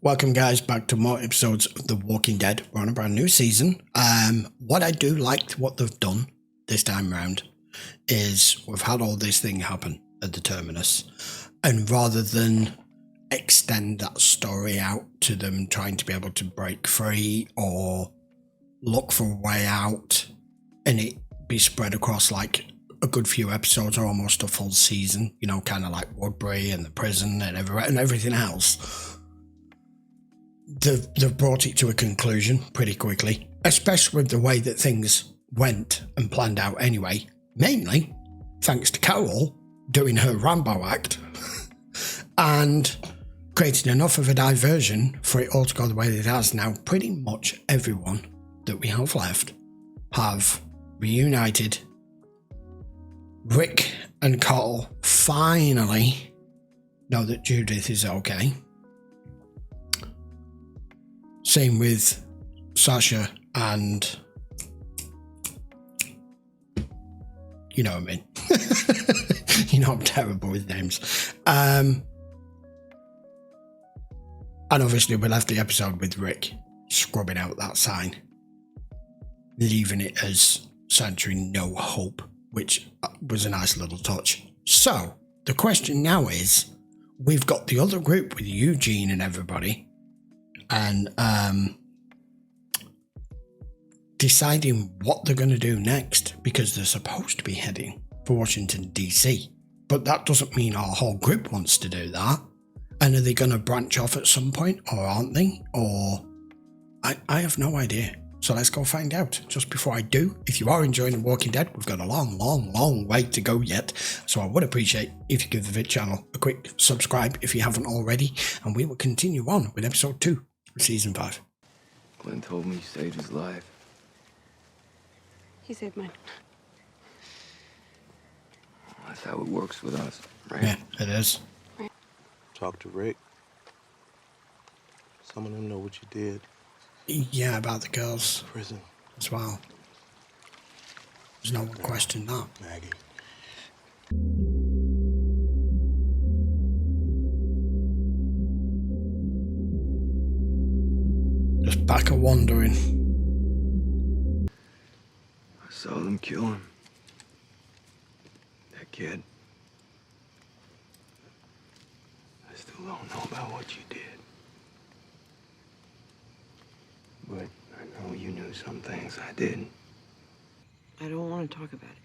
Welcome guys back to more episodes of The Walking Dead. We're on a brand new season. What I do like what they've done this time round is we've had all this thing happen at the terminus, and rather than extend that story out to them trying to be able to break free or look for a way out and it be spread across like a good few episodes or almost a full season, you know, kind of like Woodbury and the prison and everything else, they've brought it to a conclusion pretty quickly, especially with the way that things went and planned out anyway, mainly thanks to Carol doing her Rambo act and creating enough of a diversion for it all to go the way it has. Now pretty much everyone that we have left have reunited. Rick and Carl finally know that Judith is okay. Same with Sasha and you know what I mean. You know I'm terrible with names. And obviously we left the episode with Rick scrubbing out that sign, leaving it as Sanctuary No Hope, which was a nice little touch. So the question now is, we've got the other group with Eugene and everybody, and deciding what they're going to do next, because they're supposed to be heading for Washington DC, but that doesn't mean our whole group wants to do that. And are they going to branch off at some point, or aren't they? Or I have no idea. So let's go find out. Just before I do, if you are enjoying The Walking Dead, we've got a long way to go yet. So I would appreciate if you give the vid channel a quick subscribe if you haven't already, and we will continue on with episode 2 of season 5. Glenn told me you saved his life. He saved mine. Well, that's how it works with us, right? Yeah, it is. Right. Talk to Rick. Some of them know what you did. Yeah, about the girls Prison. as well. There's no one question that. Maggie. Just back a wandering. I saw them kill him. That kid. I still don't know about what you did. But I know you knew some things I didn't. I don't want to talk about it.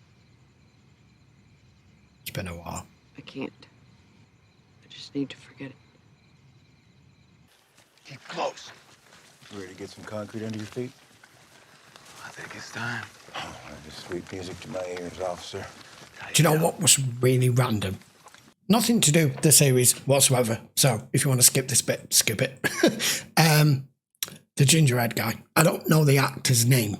It's been a while. I can't. I just need to forget it. Keep close. Ready to get some concrete under your feet? I think it's time. Oh, just sweet music to my ears, officer. Do you know what was really random? Nothing to do with the series whatsoever. So if you want to skip this bit, skip it. The gingerhead guy. I don't know the actor's name,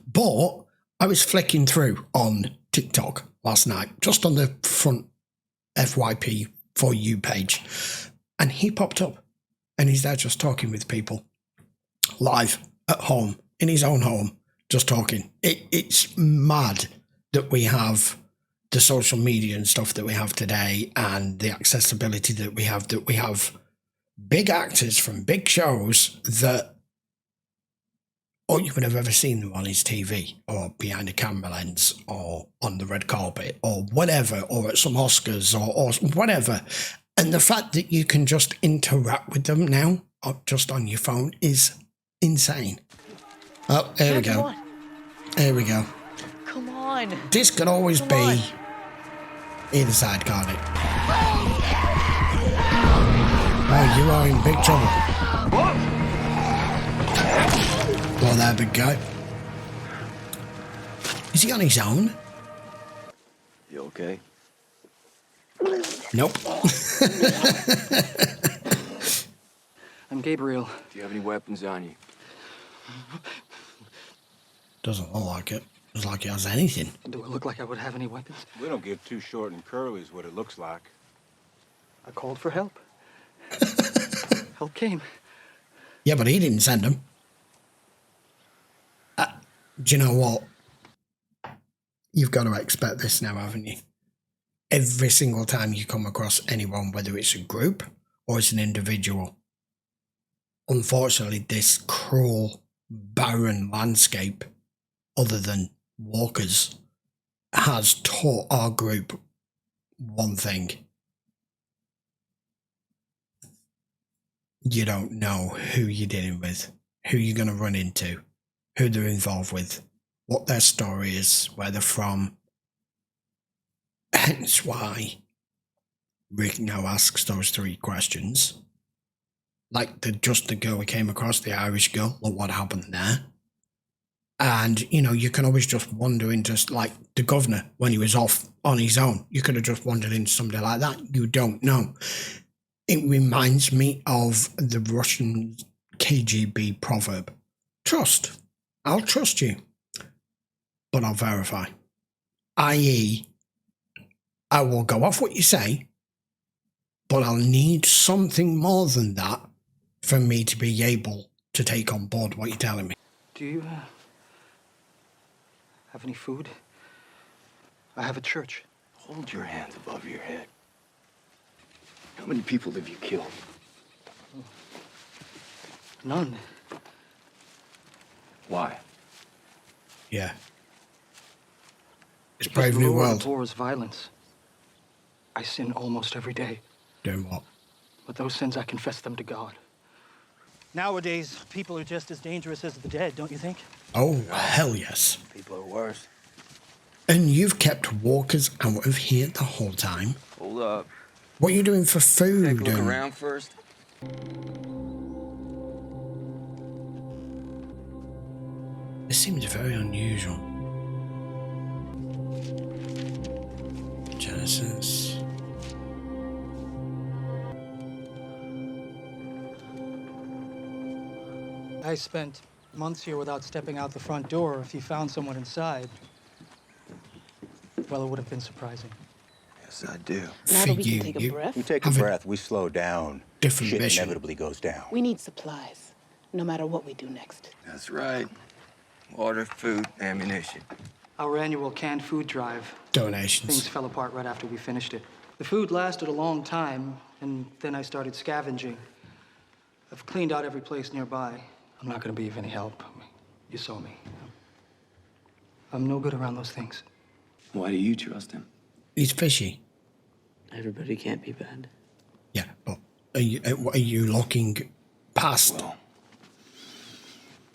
but I was flicking through on TikTok last night, just on the front FYP for you page, and he popped up, and he's there just talking with people live at home, in his own home, just talking. It's mad that we have the social media and stuff that we have today, and the accessibility that we have big actors from big shows that all you would have ever seen them on his TV or behind a camera lens or on the red carpet or whatever, or at some Oscars or whatever. And the fact that you can just interact with them now or just on your phone is insane. Oh, here we go. Here we go. Come on. This could always be either side, can't it? Oh, you are in big trouble. Well, there, big guy. Is he on his own? You okay? Nope. I'm Gabriel. Do you have any weapons on you? Doesn't look like it. Looks like he has anything. Do I look like I would have any weapons? We don't get too short and curly is what it looks like. I called for help. Help came. Yeah, but he didn't send them. Do you know what? You've got to expect this now, haven't you? Every single time you come across anyone, whether it's a group or it's an individual, unfortunately, this cruel, barren landscape, other than walkers, has taught our group one thing. You don't know who you're dealing with, who you're going to run into, who they're involved with, what their story is, where they're from. Hence why Rick now asks those 3 questions. Like the girl we came across, the Irish girl, look what happened there. And, you know, you can always just wander into, like, the governor when he was off on his own. You could have just wandered into somebody like that. You don't know. It reminds me of the Russian KGB proverb. Trust. I'll trust you, but I'll verify. I.e., I will go off what you say, but I'll need something more than that for me to be able to take on board what you're telling me. Do you have any food? I have a church. Hold your hands above your head. How many people have you killed? None. Why? Yeah. It's Because Brave the New Lord World. abhors violence. I sin almost every day, Doing what? but those sins I confess them to God. Nowadays, people are just as dangerous as the dead, don't you think? Oh, hell yes. People are worse. And you've kept walkers out of here the whole time. Hold up. What are you doing for food? Take a look and- around first. This seems very unusual. Genesis. I spent months here without stepping out the front door. If you found someone inside, well, it would have been surprising. Yes, I do. Now For that we you, can take a you breath, We take a Have a breath, we slow down. different Shit mission. inevitably goes down. we need supplies, no matter what we do next. That's right. Water, food, ammunition. Our annual canned food drive, things Donations. fell apart right after we finished it. The food lasted a long time, and then I started scavenging. I've cleaned out every place nearby. I'm not going to be of any help. You saw me. I'm no good around those things. Why do you trust him? He's fishy. Everybody can't be bad. Yeah, but are you looking past Well,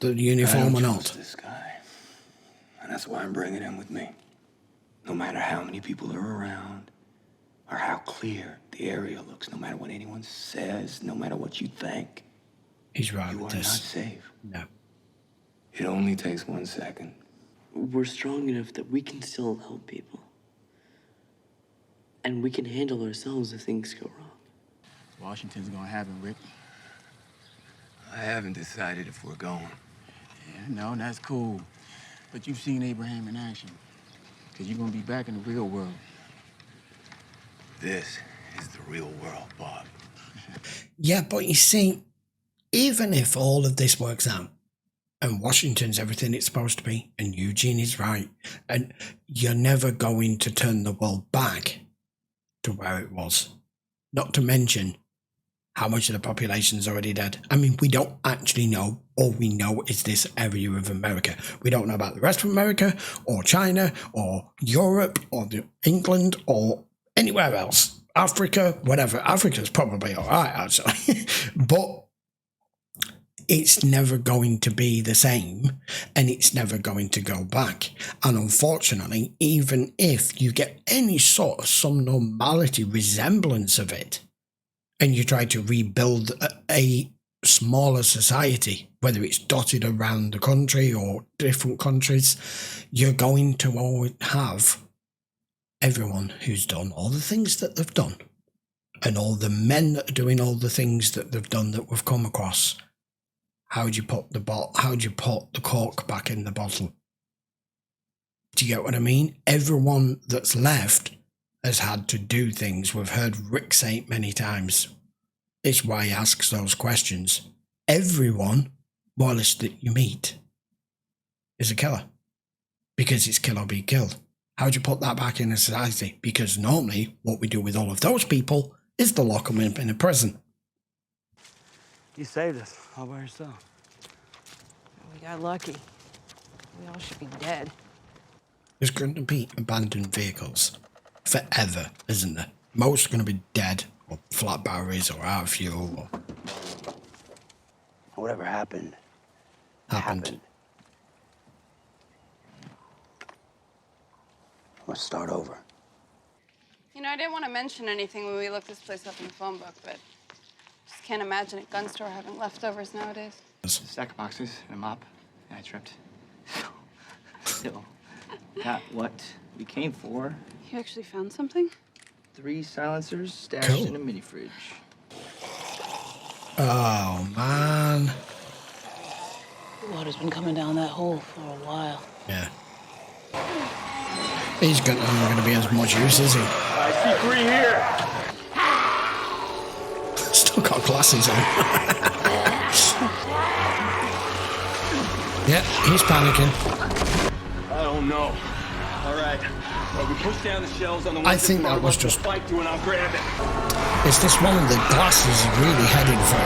the I uniform don't or trust not? this guy. And that's why I'm bringing him with me. No matter how many people are around, or how clear the area looks, no matter what anyone says, no matter what you think, He's right you with are not this. safe. No. It only takes 1 second. We're strong enough that we can still help people. And we can handle ourselves if things go wrong. Washington's gonna happen, Rick. I haven't decided if we're going. Yeah, no, that's cool. But you've seen Abraham in action. Because you're gonna be back in the real world. This is the real world, Bob. Yeah, but you see, even if all of this works out, and Washington's everything it's supposed to be, and Eugene is right, and you're never going to turn the world back to where it was. Not to mention how much of the population's already dead. I mean, we don't actually know. All we know is this area of America. We don't know about the rest of America, or China, or Europe, or England, or anywhere else. Africa, whatever. Africa's probably all right, actually. But it's never going to be the same, and it's never going to go back. And unfortunately, even if you get any sort of some normality, resemblance of it, and you try to rebuild a smaller society, whether it's dotted around the country or different countries, you're going to always have everyone who's done all the things that they've done, and all the men that are doing all the things that they've done that we've come across. How'd you put the cork back in the bottle? Do you get what I mean? Everyone that's left has had to do things. We've heard Rick say it many times. It's why he asks those questions. Everyone, Wallace, that you meet is a killer. Because it's kill or be killed. How'd you put that back in a society? Because normally what we do with all of those people is to lock them in a prison. You saved us all by yourself. We got lucky. We all should be dead. There's going to be abandoned vehicles forever, isn't there? Most are going to be dead, or flat batteries, or out of fuel, or Whatever happened. happened. Let's start over. You know, I didn't want to mention anything when we looked this place up in the phone book, but just can't imagine a gun store having leftovers nowadays. Stack of boxes and a mop, and I tripped. Still, got what we came for. You actually found something? 3 silencers stashed Cool. in a mini fridge. Oh, man. The water's been coming down that hole for a while. Yeah. He's not going to be as much use, is he? I see 3 here. Still got glasses on. Yeah, he's panicking. I don't know. All right. Well, we push down the shelves on the I think that was just... fight through and I'll grab it. Is this one of the glasses really heading for?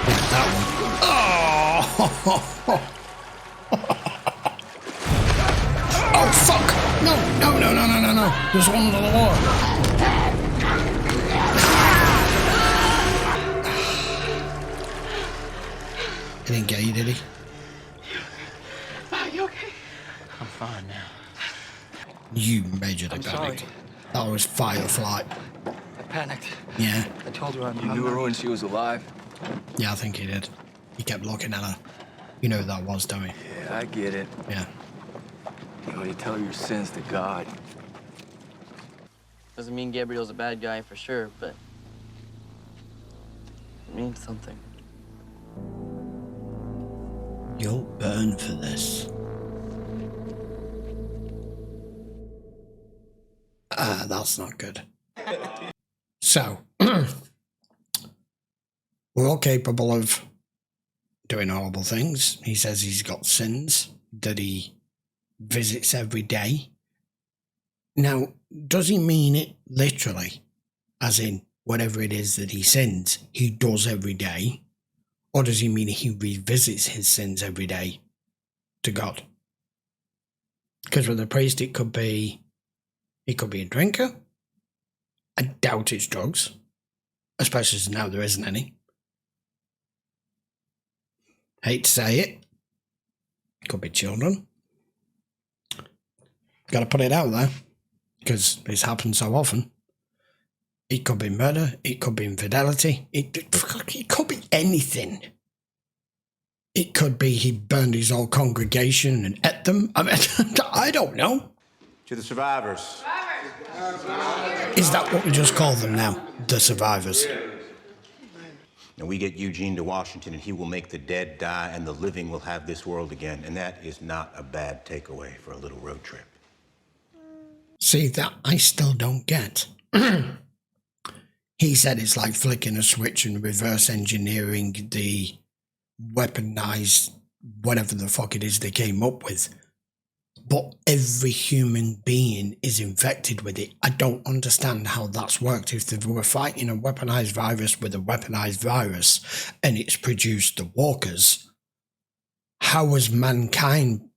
Yeah, that one. Oh! Oh, fuck! No, no, no, no, no, no, no. There's one under the wall. He didn't get you, did he? Are you okay? I'm fine now. You majorly I'm panicked. sorry. That was fight or flight. I panicked. Yeah. I told her You knew her when she was alive? Yeah, I think he did. He kept looking at her. You know who that was, don't you? Yeah, I get it. Yeah. You know, you tell your sins to God. Doesn't mean Gabriel's a bad guy for sure, but it means something. You'll burn for this. That's not good. So, we're all capable of doing horrible things. He says he's got sins that he visits every day. Now, does he mean it literally? As in, whatever it is that he sins, he does every day? Or does he mean he revisits his sins every day to God? Because with a priest, he could be a drinker. I doubt it's drugs, especially as now there isn't any. Hate to say it. Could be children. Got to put it out there, because it's happened so often. It could be murder. It could be infidelity. It could be anything. It could be he burned his whole congregation and ate them. I mean, I don't know. To the survivors. Is that what we just call them now? The survivors? And we get Eugene to Washington, and he will make the dead die, and the living will have this world again. And that is not a bad takeaway for a little road trip. See, that I still don't get. He said it's like flicking a switch and reverse engineering the weaponized whatever the fuck it is they came up with. But every human being is infected with it. I don't understand how that's worked. If they were fighting a weaponized virus with a weaponized virus and it's produced the walkers, how has mankind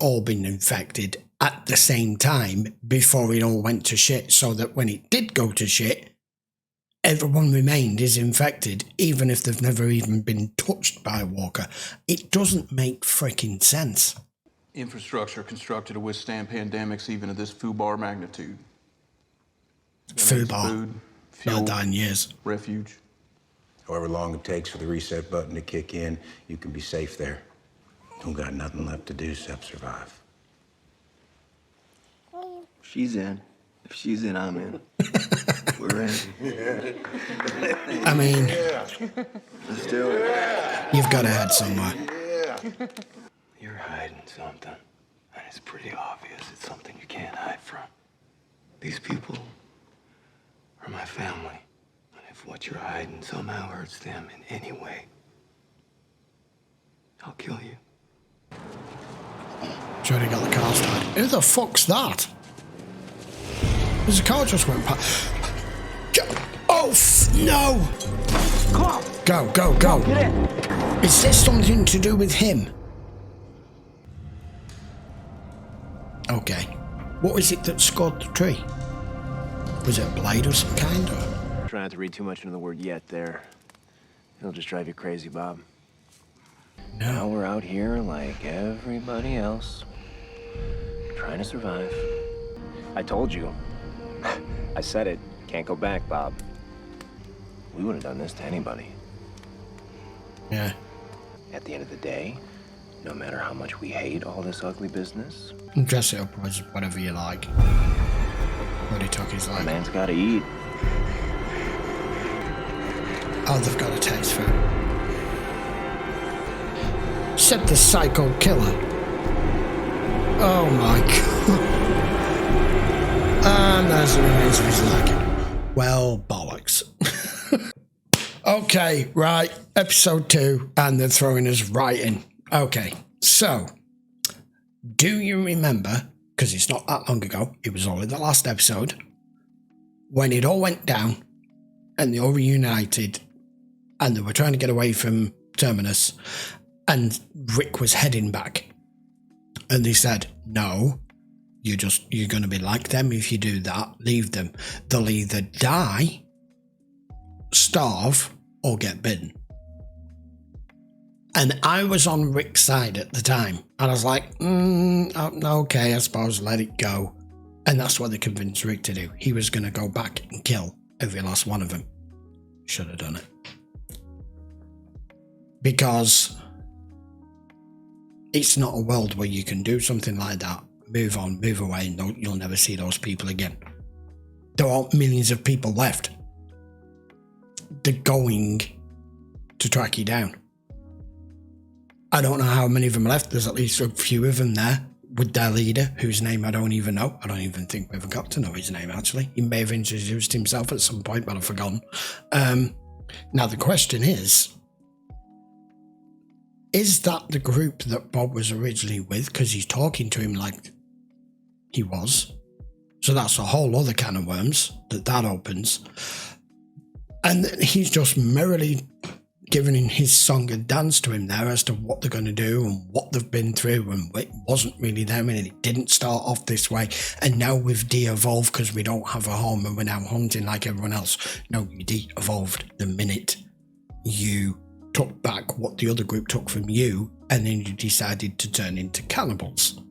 all been infected at the same time before it all went to shit, so that when it did go to shit, everyone remained is infected, even if they've never even been touched by a walker? It doesn't make freaking sense. Infrastructure constructed to withstand pandemics even of this foobar magnitude. Foobar. Food, fuel, 9 years. refuge. However long it takes for the reset button to kick in, you can be safe there. Don't got nothing left to do except survive. She's in. If she's in, I'm in. We're in. I mean, Let's do it. you've got to head somewhere. You're hiding something. And it's pretty obvious. It's something you can't hide from. These people are my family. And if what you're hiding somehow hurts them in any way, I'll kill you. Sure, he got the car started. Who the fuck's that? There's a car just went past. Oh, no! Come on. Go, go, go. Get in. Is this something to do with him? Okay. What is it that scored the tree? Was it a blade of some kind, or? Try not to read too much into the word yet there. It'll just drive you crazy, Bob. No. Now we're out here like everybody else, trying to survive. I told you. I said it. Can't go back, Bob. We would have done this to anybody. Yeah. At the end of the day, no matter how much we hate all this ugly business, Dress it up as whatever you like. What he took his a life. man's gotta eat. Oh, they've got a taste for it. Said the psycho killer. Oh my god. And there's the remains of his leg. Well, bollocks. Okay, right. Episode 2, and they're throwing us right in. Okay, so do you remember, because it's not that long ago, it was only the last episode, when it all went down and they all reunited and they were trying to get away from Terminus and Rick was heading back and they said, no, you're going to be like them. If you do that, leave them. They'll either die, starve, or get bitten. And I was on Rick's side at the time. And I was like, okay, I suppose let it go. And that's what they convinced Rick to do. He was going to go back and kill every last one of them. Should have done it. Because it's not a world where you can do something like that, move on, move away, and you'll never see those people again. There aren't millions of people left. They're going to track you down. I don't know how many of them left. There's at least a few of them there with their leader, whose name I don't even know. I don't even think we ever got to know his name, actually. He may have introduced himself at some point, but I've forgotten. Now, the question is that the group that Bob was originally with? Because he's talking to him like he was. So that's a whole other can of worms that opens. And he's just merrily giving his song and dance to him there as to what they're going to do and what they've been through, and it wasn't really them and it didn't start off this way, and now we've de-evolved because we don't have a home and we're now hunting like everyone else. No, you de-evolved the minute you took back what the other group took from you, and then you decided to turn into cannibals.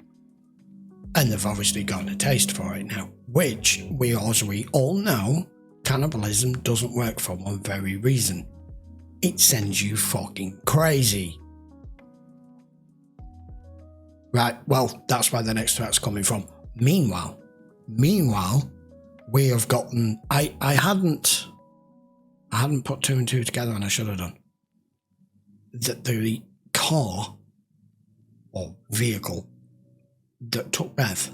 And they've obviously got a taste for it now, which as we all know, cannibalism doesn't work for one very reason. It sends you fucking crazy. Right, well, that's where the next threat's coming from. Meanwhile, we have gotten... I hadn't put 2 and 2 together, and I should have done. That the car or vehicle that took Beth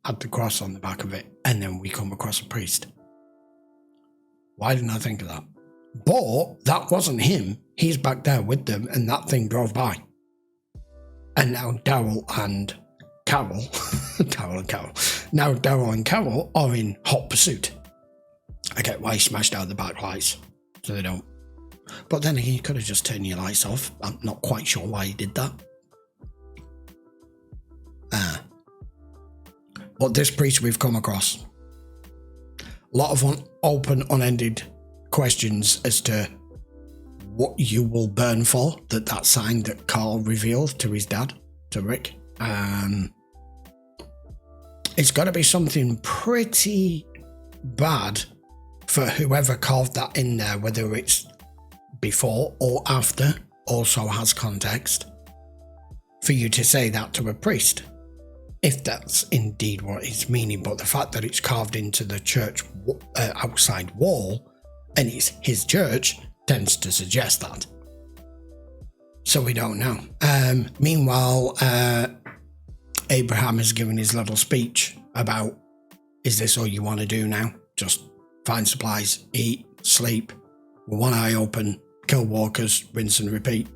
had the cross on the back of it, and then we come across a priest. Why didn't I think of that? But that wasn't him. He's back there with them, and that thing drove by. And now Daryl and Carol, now Daryl and Carol are in hot pursuit. I get why he smashed out the back lights, so they don't. But then he could have just turned your lights off. I'm not quite sure why he did that. But this priest we've come across, a lot of open, unended questions as to what you will burn for. That sign that Carl revealed to his dad, to Rick. It's got to be something pretty bad for whoever carved that in there, whether it's before or after, also has context, for you to say that to a priest, if that's indeed what it's meaning. But the fact that it's carved into the church outside wall, and it's his church, tends to suggest that. So we don't know. Meanwhile, Abraham has given his little speech about, is this all you want to do now? Just find supplies, eat, sleep, with one eye open, kill walkers, rinse and repeat.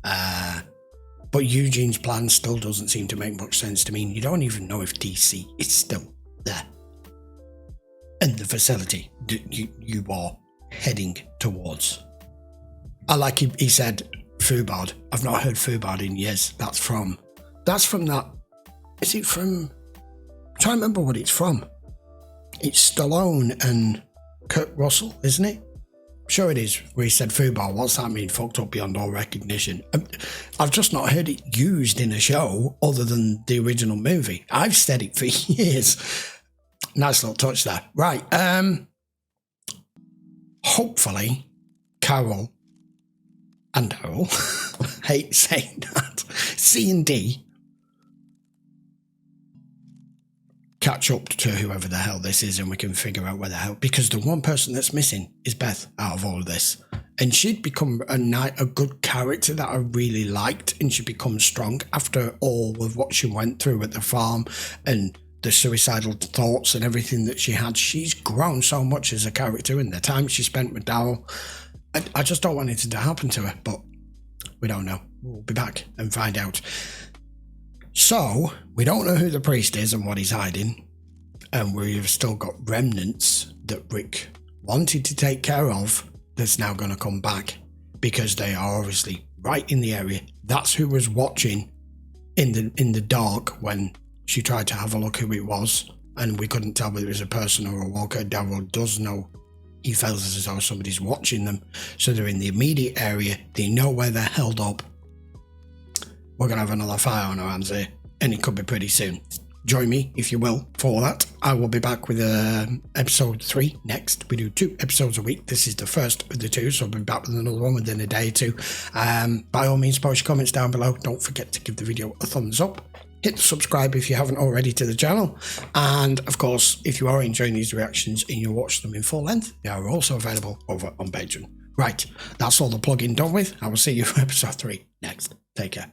But Eugene's plan still doesn't seem to make much sense to me. You don't even know if DC is still there. And the facility that you are heading towards. I like he said Fubard. I've not heard Fubard in years. That's from that. Is it from? I'm trying to remember what it's from. It's Stallone and Kurt Russell, isn't it? Sure it is, where he said Fubard. What's that mean? Fucked up beyond all recognition. I've just not heard it used in a show other than the original movie. I've said it for years. Nice little touch there. Right. Hopefully, Carol and Daryl, hate saying that, C and D, catch up to whoever the hell this is and we can figure out where the hell, because the one person that's missing is Beth out of all of this. And she'd become a good character that I really liked, and she becomes strong after all of what she went through at the farm and the suicidal thoughts and everything that she had. She's grown so much as a character in the time she spent with Daryl. I just don't want it to happen to her, but we don't know. We'll be back and find out. So, we don't know who the priest is and what he's hiding, and we've still got remnants that Rick wanted to take care of that's now going to come back, because they are obviously right in the area. That's who was watching in the dark when she tried to have a look who it was, and we couldn't tell whether it was a person or a walker. Daryl does know. He feels as though somebody's watching them, so they're in the immediate area. They know where they're held up. We're going to have another fire on our hands here, and it could be pretty soon. Join me, if you will, for that. I will be back with episode 3 next. We do 2 episodes a week. This is the first of the 2, so I'll be back with another one within a day or 2. By all means, post your comments down below. Don't forget to give the video a thumbs up. Hit the subscribe if you haven't already to the channel. And, of course, if you are enjoying these reactions and you watch them in full length, they are also available over on Patreon. Right, that's all the plugging done with. I will see you for episode 3 next. Take care.